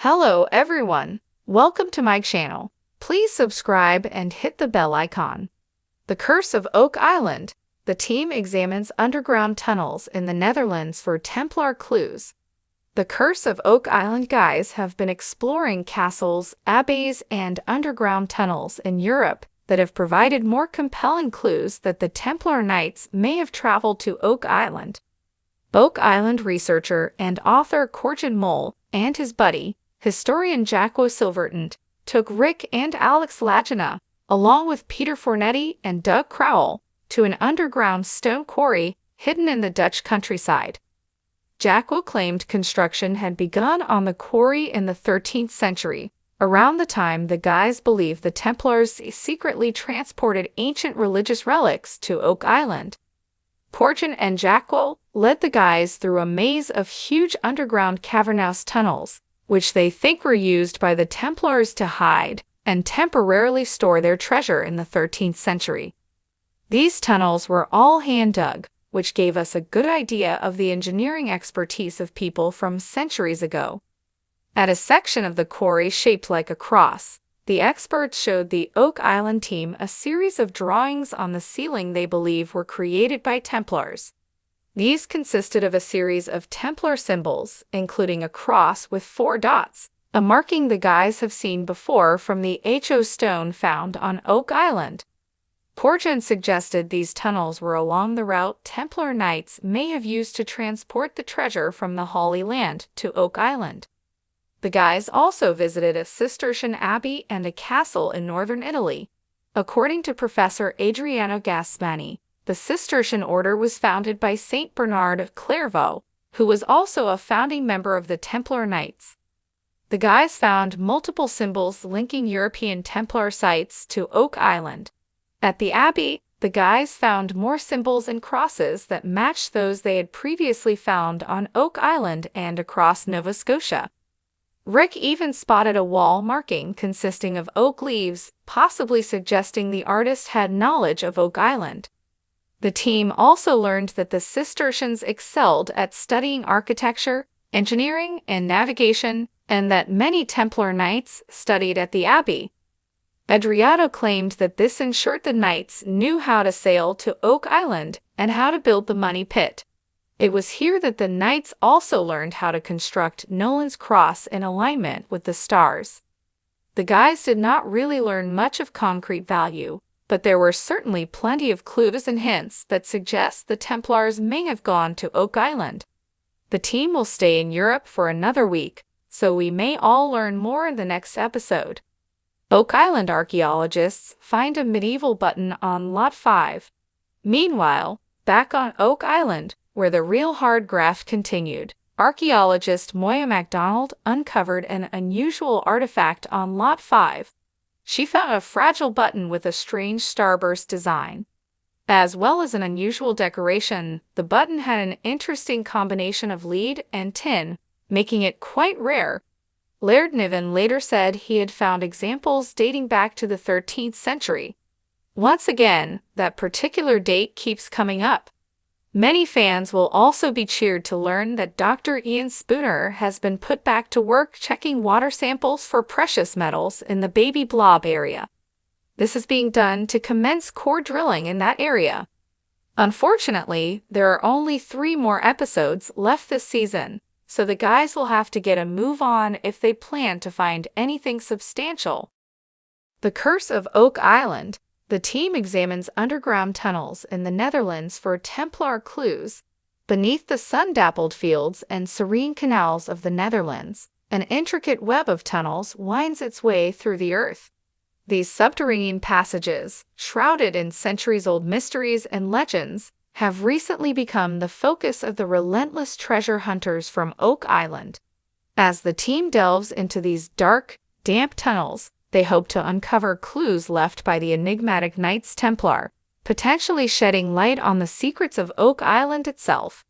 Hello everyone, welcome to my channel. Please subscribe and hit the bell icon. The Curse of Oak Island. The team examines underground tunnels in the Netherlands for Templar clues. The Curse of Oak Island guys have been exploring castles, abbeys, and underground tunnels in Europe that have provided more compelling clues that the Templar Knights may have traveled to Oak Island. Oak Island researcher and author Corjan Mol and his buddy, historian Jacco Silverton, took Rick and Alex Lagina, along with Peter Fornetti and Doug Crowell, to an underground stone quarry hidden in the Dutch countryside. Jacco claimed construction had begun on the quarry in the 13th century, around the time the guys believed the Templars secretly transported ancient religious relics to Oak Island. Corjan and Jacco led the guys through a maze of huge underground cavernous tunnels, which they think were used by the Templars to hide and temporarily store their treasure in the 13th century. These tunnels were all hand-dug, which gave us a good idea of the engineering expertise of people from centuries ago. At a section of the quarry shaped like a cross, the experts showed the Oak Island team a series of drawings on the ceiling they believe were created by Templars. These consisted of a series of Templar symbols, including a cross with 4 dots, a marking the guys have seen before from the HO stone found on Oak Island. Corjan suggested these tunnels were along the route Templar Knights may have used to transport the treasure from the Holy Land to Oak Island. The guys also visited a Cistercian abbey and a castle in northern Italy. According to Professor Adriano Gasmani, the Cistercian order was founded by Saint Bernard of Clairvaux, who was also a founding member of the Templar Knights. The guys found multiple symbols linking European Templar sites to Oak Island. At the abbey, the guys found more symbols and crosses that matched those they had previously found on Oak Island and across Nova Scotia. Rick even spotted a wall marking consisting of oak leaves, possibly suggesting the artist had knowledge of Oak Island. The team also learned that the Cistercians excelled at studying architecture, engineering, and navigation, and that many Templar Knights studied at the abbey. Adriano claimed that this ensured the Knights knew how to sail to Oak Island and how to build the money pit. It was here that the Knights also learned how to construct Nolan's cross in alignment with the stars. The guys did not really learn much of concrete value, but there were certainly plenty of clues and hints that suggest the Templars may have gone to Oak Island. The team will stay in Europe for another week, so we may all learn more in the next episode. Oak Island archaeologists find a medieval button on Lot 5. Meanwhile, back on Oak Island, where the real hard graft continued, archaeologist Moya MacDonald uncovered an unusual artifact on Lot 5. She found a fragile button with a strange starburst design. As well as an unusual decoration, the button had an interesting combination of lead and tin, making it quite rare. Laird Niven later said he had found examples dating back to the 13th century. Once again, that particular date keeps coming up. Many fans will also be cheered to learn that Dr. Ian Spooner has been put back to work checking water samples for precious metals in the Baby Blob area. This is being done to commence core drilling in that area. Unfortunately, there are only 3 more episodes left this season, so the guys will have to get a move on if they plan to find anything substantial. The Curse of Oak Island. The team examines underground tunnels in the Netherlands for Templar clues. Beneath the sun-dappled fields and serene canals of the Netherlands, an intricate web of tunnels winds its way through the earth. These subterranean passages, shrouded in centuries-old mysteries and legends, have recently become the focus of the relentless treasure hunters from Oak Island. As the team delves into these dark, damp tunnels, they hope to uncover clues left by the enigmatic Knights Templar, potentially shedding light on the secrets of Oak Island itself.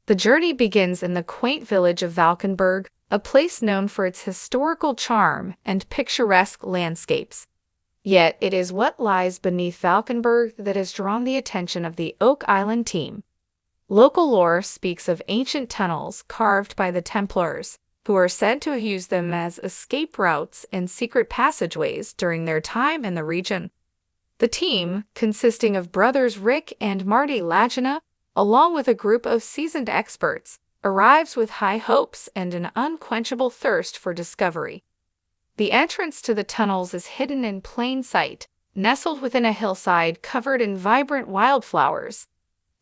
The journey begins in the quaint village of Valkenburg, a place known for its historical charm and picturesque landscapes. Yet it is what lies beneath Valkenburg that has drawn the attention of the Oak Island team. Local lore speaks of ancient tunnels carved by the Templars, who are said to have used them as escape routes and secret passageways during their time in the region. The team, consisting of brothers Rick and Marty Lagina, along with a group of seasoned experts, arrives with high hopes and an unquenchable thirst for discovery. The entrance to the tunnels is hidden in plain sight, nestled within a hillside covered in vibrant wildflowers.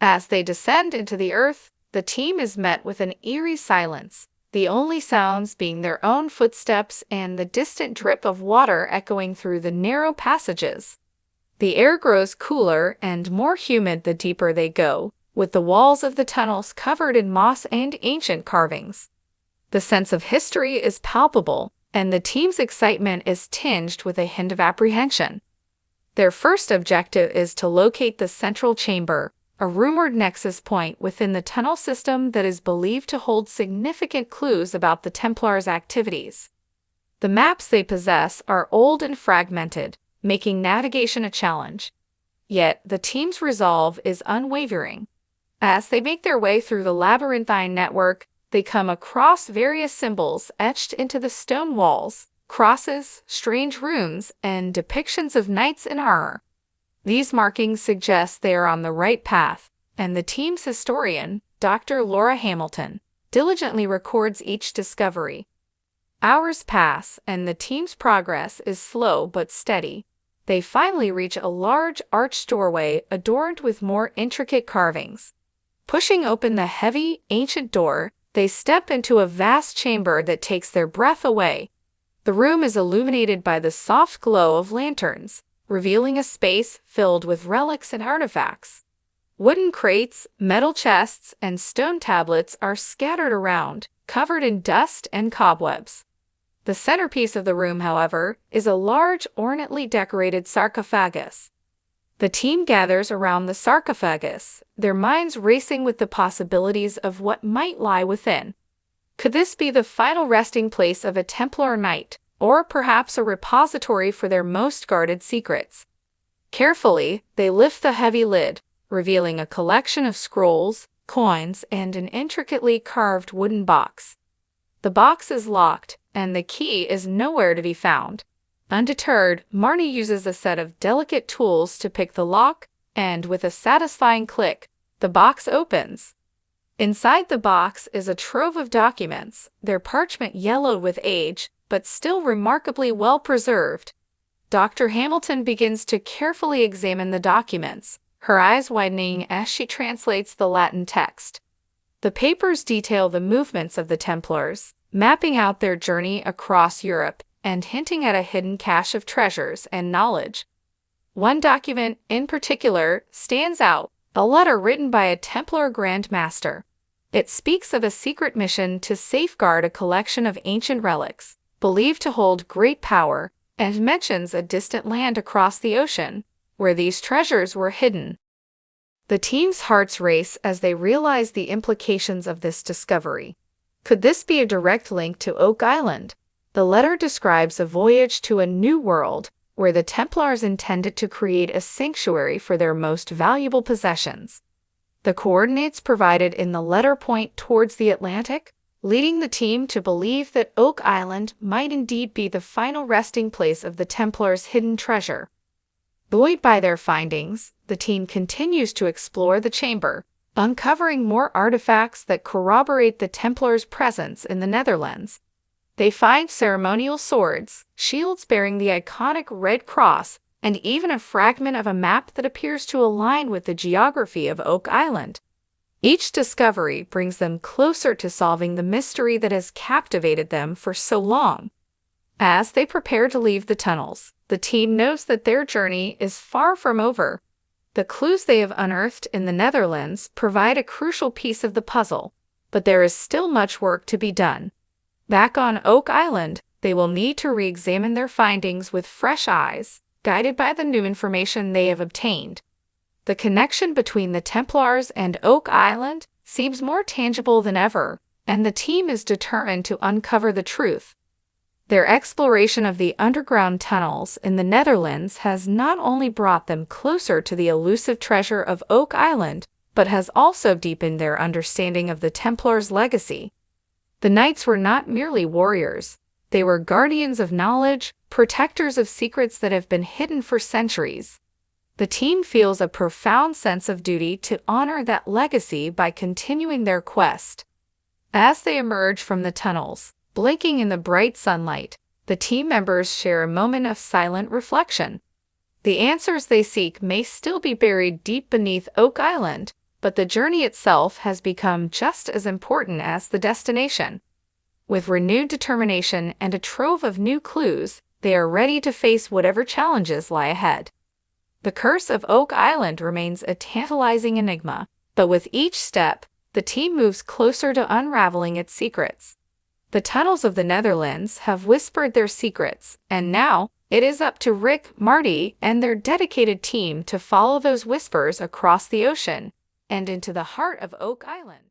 As they descend into the earth, the team is met with an eerie silence, the only sounds being their own footsteps and the distant drip of water echoing through the narrow passages. The air grows cooler and more humid the deeper they go, with the walls of the tunnels covered in moss and ancient carvings. The sense of history is palpable, and the team's excitement is tinged with a hint of apprehension. Their first objective is to locate the central chamber, a rumored nexus point within the tunnel system that is believed to hold significant clues about the Templars' activities. The maps they possess are old and fragmented, making navigation a challenge. Yet, the team's resolve is unwavering. As they make their way through the labyrinthine network, they come across various symbols etched into the stone walls, crosses, strange runes, and depictions of knights in armor. These markings suggest they are on the right path, and the team's historian, Dr. Laura Hamilton, diligently records each discovery. Hours pass, and the team's progress is slow but steady. They finally reach a large arched doorway adorned with more intricate carvings. Pushing open the heavy, ancient door, they step into a vast chamber that takes their breath away. The room is illuminated by the soft glow of lanterns, revealing a space filled with relics and artifacts. Wooden crates, metal chests, and stone tablets are scattered around, covered in dust and cobwebs. The centerpiece of the room, however, is a large, ornately decorated sarcophagus. The team gathers around the sarcophagus, their minds racing with the possibilities of what might lie within. Could this be the final resting place of a Templar knight, or perhaps a repository for their most guarded secrets? Carefully, they lift the heavy lid, revealing a collection of scrolls, coins, and an intricately carved wooden box. The box is locked, and the key is nowhere to be found. Undeterred, Marty uses a set of delicate tools to pick the lock, and with a satisfying click, the box opens. Inside the box is a trove of documents, their parchment yellowed with age, but still remarkably well preserved. Dr. Hamilton begins to carefully examine the documents, her eyes widening as she translates the Latin text. The papers detail the movements of the Templars, mapping out their journey across Europe and hinting at a hidden cache of treasures and knowledge. One document, in particular, stands out, a letter written by a Templar Grand Master. It speaks of a secret mission to safeguard a collection of ancient relics, believed to hold great power, and mentions a distant land across the ocean, where these treasures were hidden. The team's hearts race as they realize the implications of this discovery. Could this be a direct link to Oak Island? The letter describes a voyage to a new world, where the Templars intended to create a sanctuary for their most valuable possessions. The coordinates provided in the letter point towards the Atlantic, leading the team to believe that Oak Island might indeed be the final resting place of the Templars' hidden treasure. Buoyed by their findings, the team continues to explore the chamber, uncovering more artifacts that corroborate the Templars' presence in the Netherlands. They find ceremonial swords, shields bearing the iconic Red Cross, and even a fragment of a map that appears to align with the geography of Oak Island. Each discovery brings them closer to solving the mystery that has captivated them for so long. As they prepare to leave the tunnels, the team knows that their journey is far from over. The clues they have unearthed in the Netherlands provide a crucial piece of the puzzle, but there is still much work to be done. Back on Oak Island, they will need to re-examine their findings with fresh eyes, guided by the new information they have obtained. The connection between the Templars and Oak Island seems more tangible than ever, and the team is determined to uncover the truth. Their exploration of the underground tunnels in the Netherlands has not only brought them closer to the elusive treasure of Oak Island, but has also deepened their understanding of the Templars' legacy. The knights were not merely warriors. They were guardians of knowledge, protectors of secrets that have been hidden for centuries. The team feels a profound sense of duty to honor that legacy by continuing their quest. As they emerge from the tunnels, blinking in the bright sunlight, the team members share a moment of silent reflection. The answers they seek may still be buried deep beneath Oak Island, but the journey itself has become just as important as the destination. With renewed determination and a trove of new clues, they are ready to face whatever challenges lie ahead. The curse of Oak Island remains a tantalizing enigma, but with each step, the team moves closer to unraveling its secrets. The tunnels of the Netherlands have whispered their secrets, and now it is up to Rick, Marty, and their dedicated team to follow those whispers across the ocean and into the heart of Oak Island.